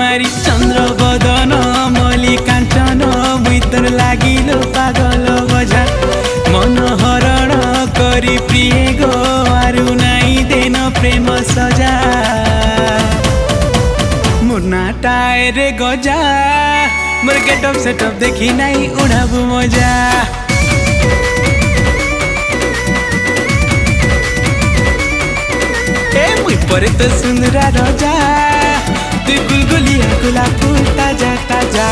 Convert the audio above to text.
कुमारी चंद्र बदन मली कांचन भीतर लागिलो पागल बजा मन हरण करी प्रिय गो आरु नाई देन प्रेम सजा मुन्ना टायर गजा मोर गेटअप सेटअप देखी नाई उड़ाबु मजा ए मुई परे तो सुंदरा रजा तू गुलगुलिया गुलाब फूल ताजा ताजा।